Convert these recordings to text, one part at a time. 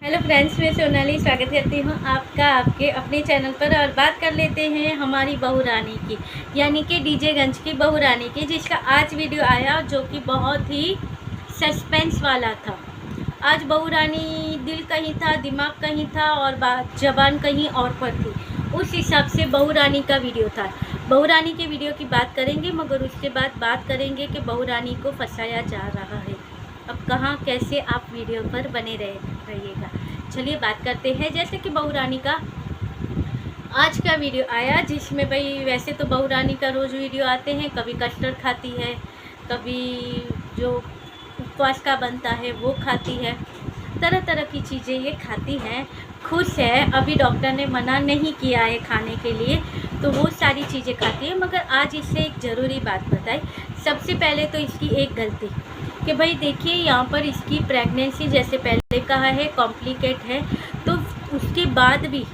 Hello friends, मैं सोनाली स्वागत करती हूँ आपका आपके अपने चैनल पर। और बात कर लेते हैं हमारी बहू रानी की, यानी कि डीजेगंज की बहू रानी की, जिसका आज वीडियो आया जो कि बहुत ही सस्पेंस वाला था। आज बहू रानी दिल कहीं था, दिमाग कहीं था और बात जबान कहीं और पर थी। उस हिसाब से बहू रानी का वीडियो था। बहू रानी के वीडियो की बात करेंगे, मगर उसके बाद बात करेंगे कि बहू रानी को फंसाया जा रहा है। अब कहाँ कैसे आप वीडियो पर बने रहिएगा। चलिए बात करते हैं। जैसे कि बहू रानी का आज का वीडियो आया, जिसमें भाई वैसे तो बहू रानी का रोज़ वीडियो आते हैं। कभी कस्टर्ड खाती है, कभी जो उपवास का बनता है वो खाती है, तरह तरह की चीज़ें ये खाती हैं। खुश है, अभी डॉक्टर ने मना नहीं किया है खाने के लिए, तो वो सारी चीज़ें खाती है। मगर आज इससे एक ज़रूरी बात बताई। सबसे पहले तो इसकी एक गलती कि भाई देखिए, यहाँ पर इसकी प्रेगनेंसी जैसे पहले कहा है कॉम्प्लिकेट है, तो उसके बाद भी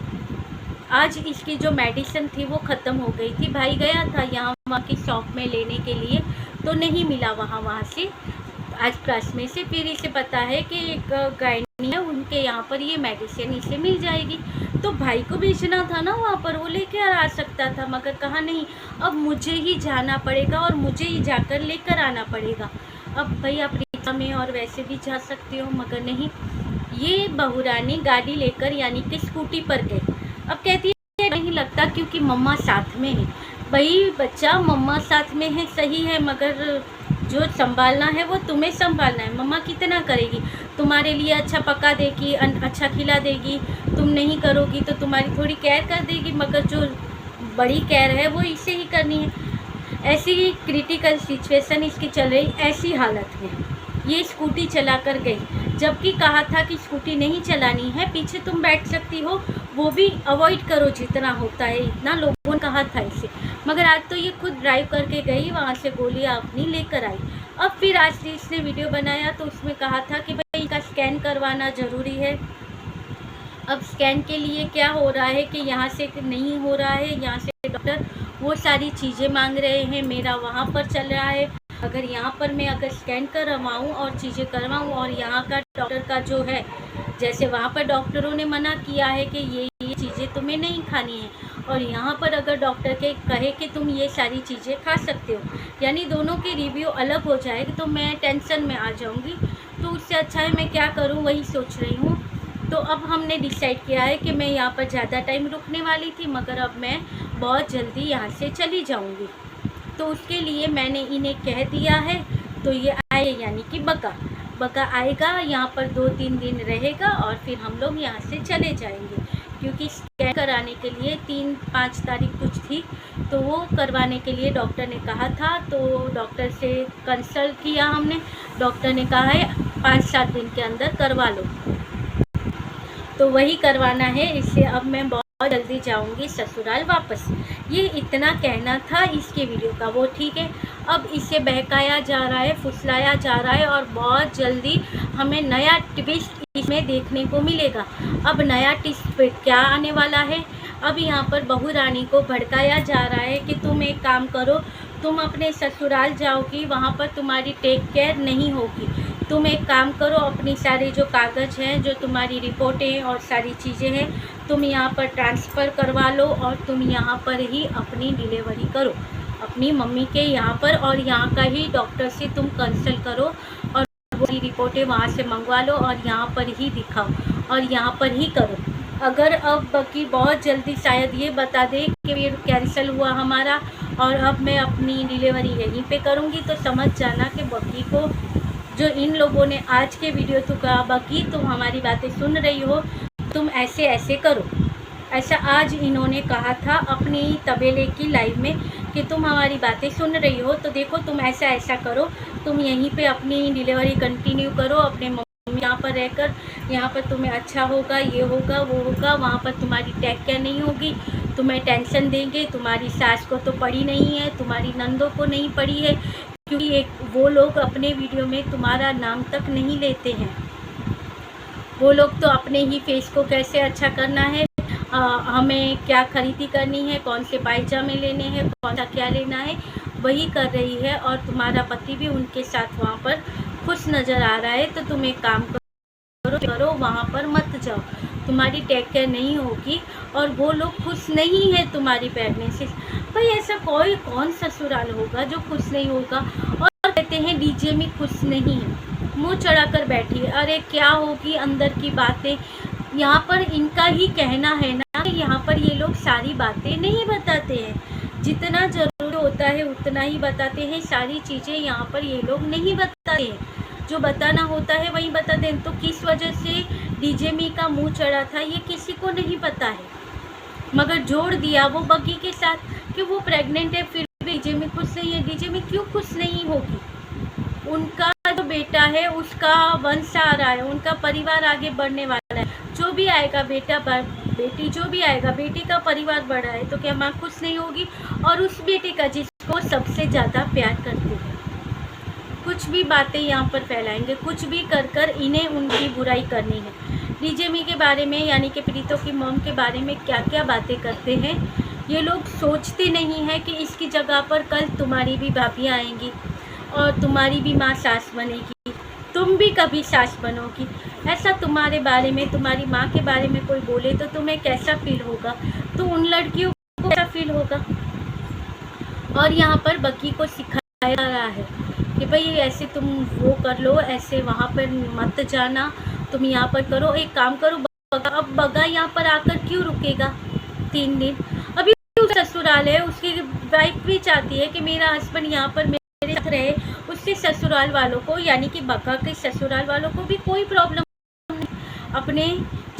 आज इसकी जो मेडिसिन थी वो ख़त्म हो गई थी। भाई गया था यहाँ वहाँ की शॉप में लेने के लिए, तो नहीं मिला वहाँ से आज पास में से। फिर इसे पता है कि एक गायनी है, उनके यहाँ पर ये मेडिसिन इसे मिल जाएगी, तो भाई को भेजना था ना वहाँ पर, वो लेकर आ सकता था। मगर कहा नहीं, अब मुझे ही जाना पड़ेगा और मुझे ही जाकर लेकर आना पड़ेगा। अब भाई आप रिक्शा में और वैसे भी जा सकते हो, मगर नहीं, ये बहू रानी गाड़ी लेकर यानी कि स्कूटी पर गई। अब कहती है नहीं लगता क्योंकि मम्मा साथ में है। भाई बच्चा, मम्मा साथ में है सही है, मगर जो संभालना है वो तुम्हें संभालना है। मम्मा कितना करेगी, तुम्हारे लिए अच्छा पका देगी, अच्छा खिला देगी। तुम नहीं करोगी तो तुम्हारी थोड़ी केयर कर देगी, मगर जो बड़ी केयर है वो इसे ही करनी है। ऐसी ही क्रिटिकल सिचुएशन इसकी चल रही, ऐसी हालत में ये स्कूटी चला कर गई, जबकि कहा था कि स्कूटी नहीं चलानी है, पीछे तुम बैठ सकती हो, वो भी अवॉइड करो जितना होता है, इतना लोगों ने कहा था इसे। मगर आज तो ये खुद ड्राइव करके गई, वहाँ से गोलियाँ अपनी लेकर आई। अब फिर आज इसने वीडियो बनाया तो उसमें कहा था कि भाई इनका स्कैन करवाना ज़रूरी है। अब स्कैन के लिए क्या हो रहा है कि यहाँ से नहीं हो रहा है, यहाँ से डॉक्टर वो सारी चीज़ें मांग रहे हैं, मेरा वहाँ पर चल रहा है। अगर यहाँ पर मैं अगर स्कैन करवाऊँ और चीज़ें करवाऊँ, और यहाँ का डॉक्टर का जो है, जैसे वहाँ पर डॉक्टरों ने मना किया है कि ये चीज़ें तुम्हें नहीं खानी है, और यहाँ पर अगर डॉक्टर के कहे कि तुम ये सारी चीज़ें खा सकते हो, यानी दोनों की रिव्यू अलग हो जाएगी, तो मैं टेंशन में आ जाऊँगी। तो उससे अच्छा है मैं क्या करूँ, वही सोच रही हूँ। तो अब हमने डिसाइड किया है कि मैं यहाँ पर ज़्यादा टाइम रुकने वाली थी, मगर अब मैं बहुत जल्दी यहाँ से चली जाऊँगी। तो उसके लिए मैंने इन्हें कह दिया है, तो ये आए यानी कि बका आएगा, यहाँ पर 2-3 दिन रहेगा और फिर हम लोग यहाँ से चले जाएंगे। क्योंकि स्कैन कराने के लिए 3-5 तारीख कुछ थी, तो वो करवाने के लिए डॉक्टर ने कहा था। तो डॉक्टर से कंसल्ट किया हमने, डॉक्टर ने कहा है 5-7 दिन के अंदर करवा लो, तो वही करवाना है इससे। अब मैं बहुत जल्दी जाऊंगी ससुराल वापस। ये इतना कहना था इसके वीडियो का, वो ठीक है। अब इसे बहकाया जा रहा है, फुसलाया जा रहा है, और बहुत जल्दी हमें नया ट्विस्ट इसमें देखने को मिलेगा। अब नया ट्विस्ट क्या आने वाला है, अब यहाँ पर बहू रानी को भड़काया जा रहा है कि तुम एक काम करो, तुम अपने ससुराल जाओगी, वहाँ पर तुम्हारी टेक केयर नहीं होगी। तुम एक काम करो, अपनी सारी जो कागज़ हैं, जो तुम्हारी रिपोर्टें और सारी चीज़ें हैं, तुम यहाँ पर ट्रांसफ़र करवा लो और तुम यहाँ पर ही अपनी डिलीवरी करो, अपनी मम्मी के यहाँ पर, और यहाँ का ही डॉक्टर से तुम कंसल्ट करो और वो रिपोर्टें वहाँ से मंगवा लो और यहाँ पर ही दिखाओ और यहाँ पर ही करो। अगर अब बाकी बहुत जल्दी शायद ये बता दे कि ये कैंसिल हुआ हमारा और अब मैं अपनी डिलीवरी यहीं पे करूँगी, तो समझ जाना कि बकी को, जो इन लोगों ने आज के वीडियो तो कहा बाकी तुम हमारी बातें सुन रही हो, तुम ऐसे ऐसे करो। ऐसा आज इन्होंने कहा था अपनी तबेले की लाइव में कि तुम हमारी बातें सुन रही हो, तो देखो तुम ऐसा ऐसा करो, तुम यहीं पे अपनी डिलीवरी कंटिन्यू करो, अपने मम्मी यहाँ पर रहकर, यहाँ पर तुम्हें अच्छा होगा, ये होगा वो होगा, वहाँ पर तुम्हारी टेक केयर नहीं होगी, तुम्हें टेंशन देंगे। तुम्हारी सास को तो पड़ी नहीं है, तुम्हारी नंदों को नहीं पड़ी है, क्योंकि एक वो लोग अपने वीडियो में तुम्हारा नाम तक नहीं लेते हैं। वो लोग तो अपने ही फेस को कैसे अच्छा करना है, हमें क्या खरीदी करनी है, कौन से पायजामे लेने हैं, कौन सा क्या लेना है, वही कर रही है। और तुम्हारा पति भी उनके साथ वहाँ पर खुश नज़र आ रहा है। तो तुम एक काम करो, करो, वहाँ पर मत जाओ, तुम्हारी टेक केयर नहीं होगी और वो लोग खुश नहीं है तुम्हारी प्रेगनेंसी। भाई ऐसा कौन ससुराल होगा जो खुश नहीं होगा। और कहते हैं डीजे में खुश नहीं है, मुंह चढ़ा कर बैठी है। अरे क्या होगी अंदर की बातें, यहाँ पर इनका ही कहना है ना कि यहाँ पर ये लोग सारी बातें नहीं बताते हैं, जितना ज़रूरी होता है उतना ही बताते हैं। सारी चीज़ें यहाँ पर ये लोग नहीं बताते हैं, जो बताना होता है वही बताते हैं। तो किस वजह से डीजे मी का मुंह चढ़ा था ये किसी को नहीं पता है, मगर जोड़ दिया वो बग्गी के साथ कि वो प्रेग्नेंट है, फिर डीजे में खुश नहीं है। डीजे में क्यों खुश नहीं होगी, उनका जो बेटा है उसका वंश आ रहा है, उनका परिवार आगे बढ़ने वाला है। जो भी आएगा बेटा बेटी, जो भी आएगा, बेटी का परिवार बढ़ा है, तो क्या माँ खुश नहीं होगी। और उस बेटे का जिसको सबसे ज़्यादा प्यार करती है, कुछ भी बातें यहाँ पर फैलाएंगे, कुछ भी कर इन्हें उनकी बुराई करनी है। डीजे मी के बारे में यानी कि प्रीतो की मॉम के बारे में क्या क्या बातें करते हैं ये लोग सोचते नहीं हैं कि इसकी जगह पर कल तुम्हारी भी भाभी आएंगी और तुम्हारी भी माँ सास बनेगी, तुम भी कभी सास बनोगी। ऐसा तुम्हारे बारे में, तुम्हारी माँ के बारे में कोई बोले तो तुम्हें कैसा फील होगा, तो उन लड़कियों को कैसा फील होगा। और यहाँ पर बग्गी को सिखाया जा रहा है कि भाई ऐसे तुम वो कर लो, ऐसे वहाँ पर मत जाना, तुम यहाँ पर करो, एक काम करो। अब बग्गा यहाँ पर आकर क्यों रुकेगा 3 दिन, अभी ससुराल है, उसकी वाइफ भी चाहती है कि मेरा हस्बैंड यहाँ पर मेरे साथ रहे। उसके ससुराल वालों को यानी कि बग्गा के ससुराल वालों को भी कोई प्रॉब्लम नहीं अपने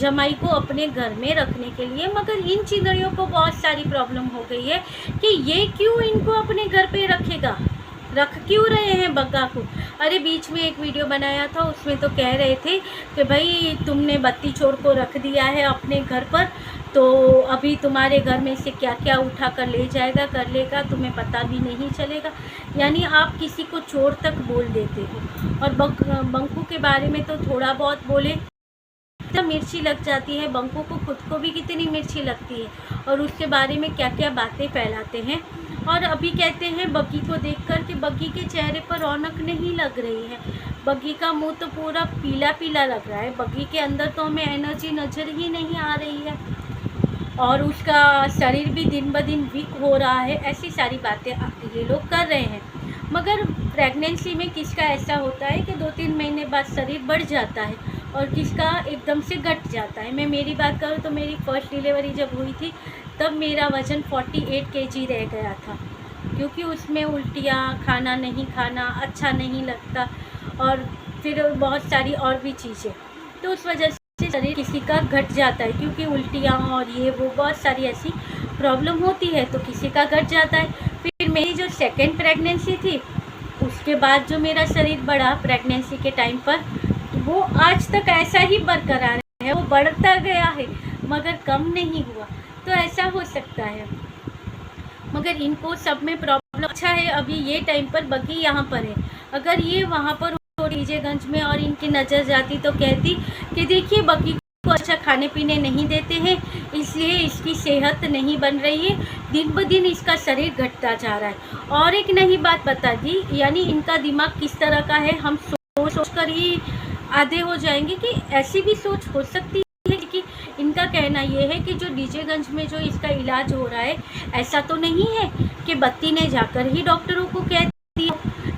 जमाई को अपने घर में रखने के लिए, मगर इन चिंदड़ियों को बहुत सारी प्रॉब्लम हो गई है कि ये क्यों इनको अपने घर पे रखेगा, रख क्यों रहे हैं बग्गा को। अरे बीच में एक वीडियो बनाया था, उसमें तो कह रहे थे कि भाई तुमने बत्ती चोर को रख दिया है अपने घर पर, तो अभी तुम्हारे घर में से क्या क्या उठा कर ले जाएगा, कर लेगा, तुम्हें पता भी नहीं चलेगा। यानी आप किसी को चोर तक बोल देते हो। और बंकू के बारे में तो थोड़ा बहुत बोले तो मिर्ची लग जाती है, बंकू को खुद को भी कितनी मिर्ची लगती है, और उसके बारे में क्या क्या बातें फैलाते हैं। और अभी कहते हैं बग्गी को देखकर कि बग्गी के चेहरे पर रौनक नहीं लग रही है, बग्गी का मुंह तो पूरा पीला पीला लग रहा है, बग्गी के अंदर तो हमें एनर्जी नज़र ही नहीं आ रही है, और उसका शरीर भी दिन ब दिन वीक हो रहा है। ऐसी सारी बातें ये लोग कर रहे हैं। मगर प्रेगनेंसी में किसका ऐसा होता है कि 2-3 महीने बाद शरीर बढ़ जाता है और किसका एकदम से घट जाता है। मैं मेरी बात करूँ तो मेरी फर्स्ट डिलीवरी जब हुई थी तब मेरा वज़न 48 kg रह गया था, क्योंकि उसमें उल्टियाँ, खाना नहीं खाना, अच्छा नहीं लगता, और फिर बहुत सारी और भी चीज़ें, तो उस वजह से शरीर किसी का घट जाता है, क्योंकि उल्टियाँ और ये वो बहुत सारी ऐसी प्रॉब्लम होती है, तो किसी का घट जाता है। फिर मेरी जो सेकेंड प्रेगनेंसी थी उसके बाद जो मेरा शरीर बढ़ा प्रेगनेंसी के टाइम पर, वो आज तक ऐसा ही बरकरार है, वो बढ़ता गया है मगर कम नहीं हुआ। तो ऐसा हो सकता है, मगर इनको सब में प्रॉब्लम अच्छा है। अभी ये टाइम पर बग्गी यहाँ पर है, अगर ये वहाँ पर हो डीजेगंज में और इनकी नज़र जाती तो कहती कि देखिए बग्गी को अच्छा खाने पीने नहीं देते हैं, इसलिए इसकी सेहत नहीं बन रही है, दिन ब दिन इसका शरीर घटता जा रहा है। और एक नई बात बता दी, यानी इनका दिमाग किस तरह का है, हम सोच कर ही आधे हो जाएंगे कि ऐसी भी सोच हो सकती है। कि इनका कहना ये है कि जो डीजेगंज में जो इसका इलाज हो रहा है, ऐसा तो नहीं है कि बत्ती ने जाकर ही डॉक्टरों को कह दिया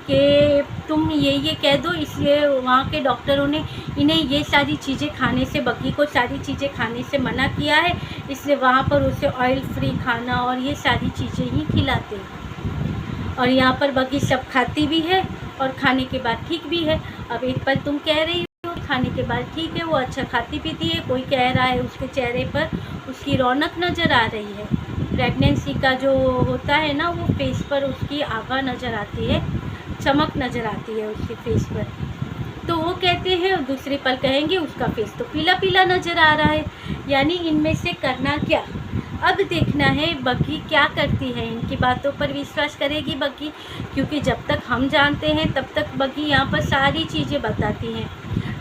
कि तुम ये कह दो, इसलिए वहाँ के डॉक्टरों ने इन्हें ये सारी चीज़ें खाने से, बग्गी को सारी चीज़ें खाने से मना किया है, इसलिए वहाँ पर उसे ऑयल फ्री खाना और ये सारी चीज़ें ही खिलाते हैं। और यहाँ पर बग्गी सब खाती भी है और खाने के बाद ठीक भी है। अब एक पल तुम कह रही हो खाने के बाद ठीक है, वो अच्छा खाती पीती है, कोई कह रहा है उसके चेहरे पर उसकी रौनक नज़र आ रही है, प्रेगनेंसी का जो होता है ना, वो फेस पर उसकी आभा नज़र आती है, चमक नज़र आती है उसके फेस पर। तो वो कहते हैं, दूसरे पल कहेंगे उसका फेस तो पीला पीला नज़र आ रहा है। यानी इनमें से करना क्या, अब देखना है बग्गी क्या करती है। इनकी बातों पर विश्वास करेगी बग्गी, क्योंकि जब तक हम जानते हैं तब तक बग्गी यहाँ पर सारी चीज़ें बताती हैं,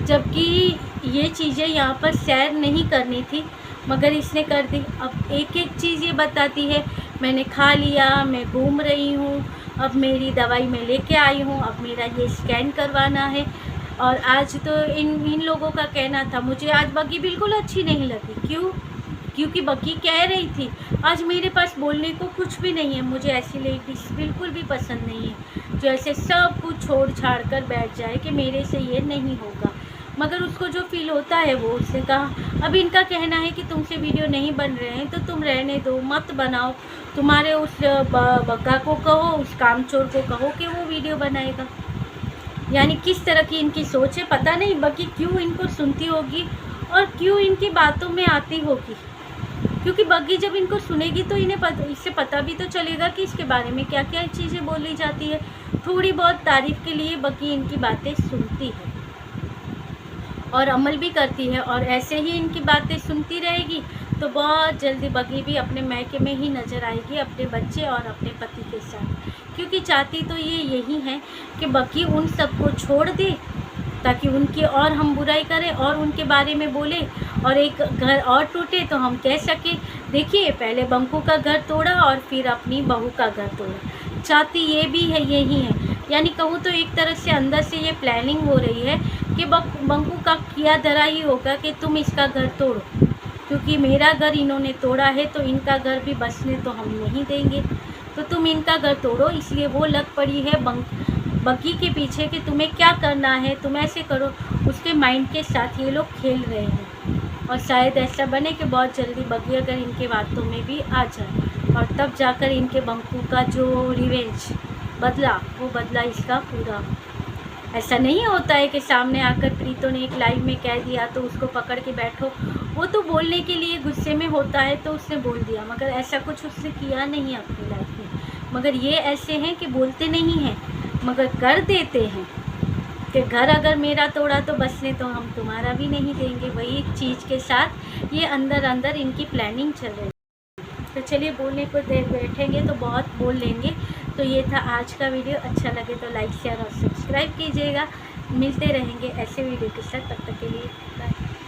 जबकि ये चीज़ें यहाँ पर शेयर नहीं करनी थी मगर इसने कर दी। अब एक एक चीज़ ये बताती है, मैंने खा लिया, मैं घूम रही हूँ, अब मेरी दवाई मैं लेके आई हूँ, अब मेरा ये स्कैन करवाना है, और आज तो इन लोगों का कहना था, मुझे आज बग्गी बिल्कुल अच्छी नहीं लगी। क्यों? क्योंकि बग्गी कह रही थी आज मेरे पास बोलने को कुछ भी नहीं है, मुझे ऐसी लेडीज बिल्कुल भी पसंद नहीं है जो ऐसे सब कुछ छोड़ छाड़ कर बैठ जाए कि मेरे से ये नहीं होगा। मगर उसको जो फील होता है वो उससे कहा। अब इनका कहना है कि तुमसे वीडियो नहीं बन रहे हैं तो तुम रहने दो, मत बनाओ। तुम्हारे उस बग्गा को कहो, उस कामचोर को कहो कि वो वीडियो बनाएगा। यानी किस तरह की इनकी सोच है पता नहीं। बग्गी क्यों इनको सुनती होगी और क्यों इनकी बातों में आती होगी, क्योंकि बग्गी जब इनको सुनेगी तो इन्हें इससे पता भी तो चलेगा कि इसके बारे में क्या क्या चीज़ें बोली जाती है। थोड़ी बहुत तारीफ़ के लिए बग्गी इनकी बातें सुनती है और अमल भी करती है, और ऐसे ही इनकी बातें सुनती रहेगी तो बहुत जल्दी बग्गी भी अपने मैके में ही नज़र आएगी अपने बच्चे और अपने पति के साथ। क्योंकि चाहती तो ये यही है कि बग्गी उन सबको छोड़ दे ताकि उनकी और हम बुराई करें और उनके बारे में बोले और एक घर और टूटे तो हम कह सके देखिए पहले बंकू का घर तोड़ा और फिर अपनी बहू का घर तोड़ा। चाहती ये भी है, यही है। यानी कहूँ तो एक तरह से अंदर से ये प्लानिंग हो रही है कि बंकू का किया धरा ही होगा कि तुम इसका घर तोड़ो, क्योंकि मेरा घर इन्होंने तोड़ा है तो इनका घर भी बसने तो हम नहीं देंगे, तो तुम इनका घर तोड़ो। इसलिए वो लग पड़ी है बग्गी के पीछे कि तुम्हें क्या करना है, तुम ऐसे करो। उसके माइंड के साथ ये लोग खेल रहे हैं और शायद ऐसा बने कि बहुत जल्दी बग्गी अगर इनके बातों में भी आ जाए और तब जाकर इनके बंकू का जो रिवेंज बदला वो बदला इसका पूरा। ऐसा नहीं होता है कि सामने आकर प्रीतो ने एक लाइव में कह दिया तो उसको पकड़ के बैठो। वो तो बोलने के लिए गुस्से में होता है तो उसने बोल दिया, मगर ऐसा कुछ उसने किया नहीं अपनी लाइफ में। मगर ये ऐसे हैं कि बोलते नहीं हैं मगर कर देते हैं कि घर अगर मेरा तोड़ा तो बसने तो हम तुम्हारा भी नहीं देंगे। वही चीज़ के साथ ये अंदर अंदर इनकी प्लानिंग चल रही है। तो चलिए बोलने को देर बैठेंगे तो बहुत बोल लेंगे। तो ये था आज का वीडियो। अच्छा लगे तो लाइक शेयर और सब्सक्राइब कीजिएगा। मिलते रहेंगे ऐसे वीडियो के साथ, तब तक के लिए बाय।